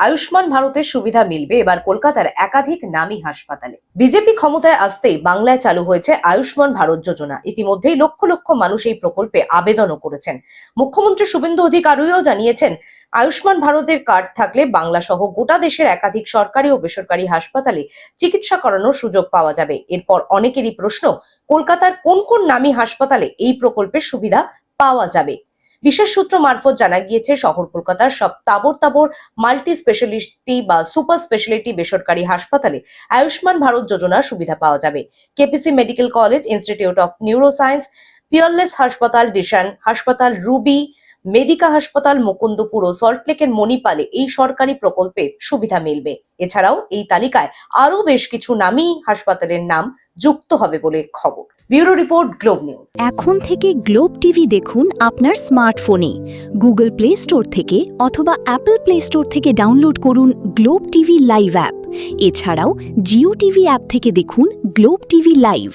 আয়ুষ্মান ভারতের সুবিধা মিলবে এবার কলকাতার একাধিক নামী হাসপাতালে। বিজেপি ক্ষমতায় আসতেই বাংলায় চালু হয়েছে আয়ুষ্মান ভারত যোজনা। ইতিমধ্যেই লক্ষ লক্ষ মানুষ এই প্রকল্পে আবেদনও করেছেন। মুখ্যমন্ত্রী শুভেন্দু অধিকারীও জানিয়েছেন, আয়ুষ্মান ভারতের কার্ড থাকলে বাংলা সহ গোটা দেশের একাধিক সরকারি ও বেসরকারি হাসপাতালে চিকিৎসা করানোর সুযোগ পাওয়া যাবে। এরপর অনেকেরই প্রশ্ন, কলকাতার কোন কোন নামী হাসপাতালে এই প্রকল্পের সুবিধা পাওয়া যাবে। বিশেষ সূত্র মারফত জানা গিয়েছে, শহর কলকাতার সব তাবর মাল্টি স্পেশালিটি বা সুপার স্পেশালিটি বেসরকারি হাসপাতালে আয়ুষ্মান ভারত যোজনার সুবিধা পাওয়া যাবে। KPC medical college, institute of neuroscience, Peerless হাসপাতাল, ডিশান হাসপাতাল, রুবি মেডিকা হাসপাতাল, মুকুন্দপুর ও সল্টলেকের মণিপালে এই সরকারি প্রকল্পে সুবিধা মিলবে। এছাড়াও এই তালিকায় আরো বেশ কিছু নামী হাসপাতালের নাম যুক্ত হবে বলে খবর। Bureau report, globe news. এখন থেকে গ্লোব টিভি দেখুন আপনার স্মার্টফোনে। গুগল প্লে স্টোর থেকে অথবা অ্যাপল প্লে স্টোর থেকে ডাউনলোড করুন গ্লোব টিভি লাইভ অ্যাপ। এছাড়াও জিও টিভি অ্যাপ থেকে দেখুন গ্লোব টিভি লাইভ।